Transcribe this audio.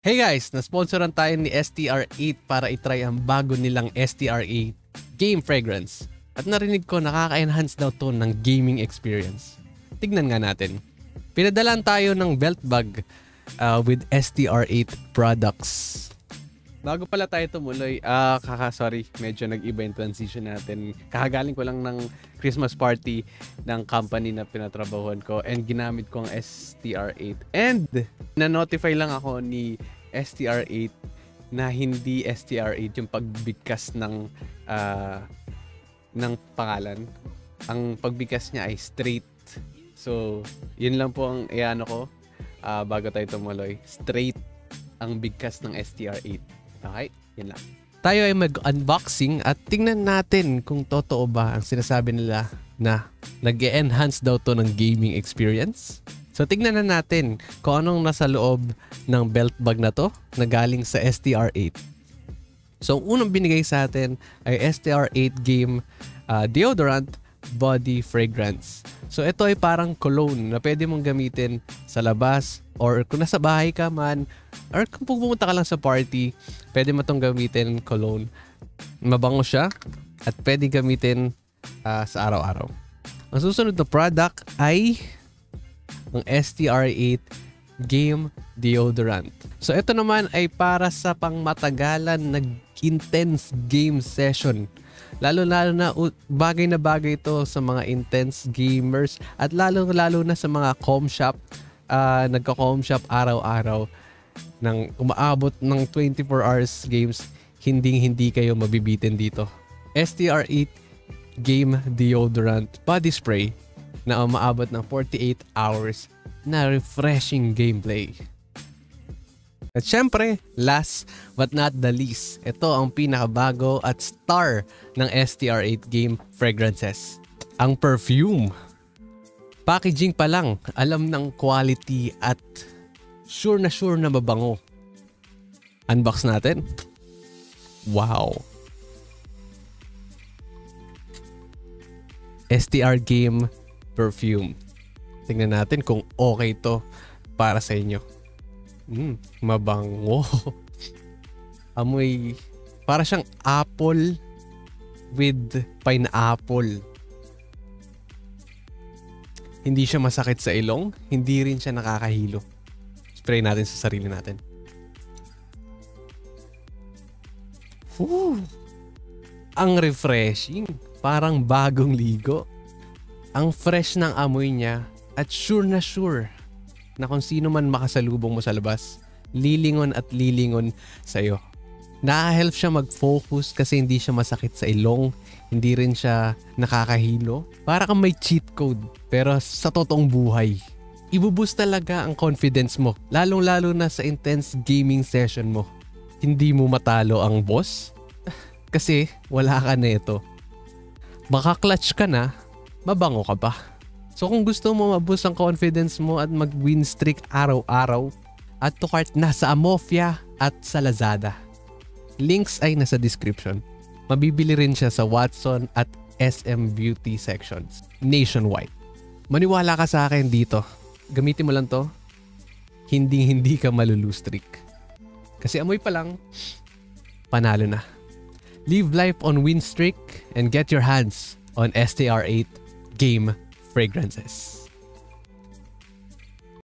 Hey guys, na-sponsoran tayo ni STR8 para itry ang bago nilang STR8 Game Fragrance. At narinig ko nakaka-enhance daw to ng gaming experience. Tignan nga natin. Pinadalan tayo ng belt bag with STR8 products. Bago pala tayo tumuloy, sorry, medyo nag-iba yung transition natin. Kakagaling ko lang ng Christmas party ng company na pinatrabahuan ko and ginamit ko ang STR8. And na-notify lang ako ni STR8 na hindi STR8 yung pagbigkas ng pangalan. Ang pagbigkas niya ay straight. So, yun lang po ang iano ko bago tayo tumuloy. Straight ang bigkas ng STR8. Okay, yun lang. Tayo ay mag-unboxing at tingnan natin kung totoo ba ang sinasabi nila na nag-enhance daw to ng gaming experience. So tingnan na natin kung anong nasa loob ng belt bag na to na galing sa STR8. So unang binigay sa atin ay STR8 Game Deodorant Body Fragrance. So ito ay parang cologne na pwede mong gamitin sa labas or kung nasa bahay ka man or kung pumunta ka lang sa party, pwede mo itong gamitin cologne. Mabango siya at pwede gamitin sa araw-araw. Ang susunod na product ay ang STR8 Game Deodorant. So ito naman ay para sa pangmatagalan na intense game session. Lalo-lalo na bagay ito sa mga intense gamers at lalo-lalo na sa mga com shop, nagka-com shop araw-araw nang umaabot ng 24 hours games, hindi kayo mabibitin dito. STR8 Game Deodorant Body Spray na umaabot ng 48 hours na refreshing gameplay. At syempre, last but not the least, ito ang pinakabago at star ng STR8 Game Fragrances. Ang perfume. Packaging pa lang, alam ng quality at sure na mabango. Unbox natin. Wow. STR Game Perfume. Tingnan natin kung okay to para sa inyo. Mabango. Amoy para siyang apple with pineapple. Hindi siya masakit sa ilong, hindi rin siya nakakahilo. Spray natin sa sarili natin. Ang refreshing, parang bagong ligo. Ang fresh ng amoy niya at sure na kung sino man makasalubong mo sa labas, lilingon at lilingon sa'yo. Naka-help siya mag-focus kasi hindi siya masakit sa ilong, hindi rin siya nakakahilo. Para kang may cheat code, pero sa totoong buhay. Ibuboost talaga ang confidence mo, lalong-lalo na sa intense gaming session mo. Hindi mo matalo ang boss kasi wala ka na ito. Maka-clutch ka na, mabango ka pa. So kung gusto mo ma-boost ang confidence mo at mag-win streak araw-araw, add to cart na sa Amofia at sa Lazada. Links ay nasa description. Mabibili rin siya sa Watson at SM Beauty sections nationwide. Maniwala ka sa akin dito. Gamitin mo lang to. Hindi ka malulose streak. Kasi amoy pa lang, panalo na. Live life on win streak and get your hands on STR8 Game Fragrances.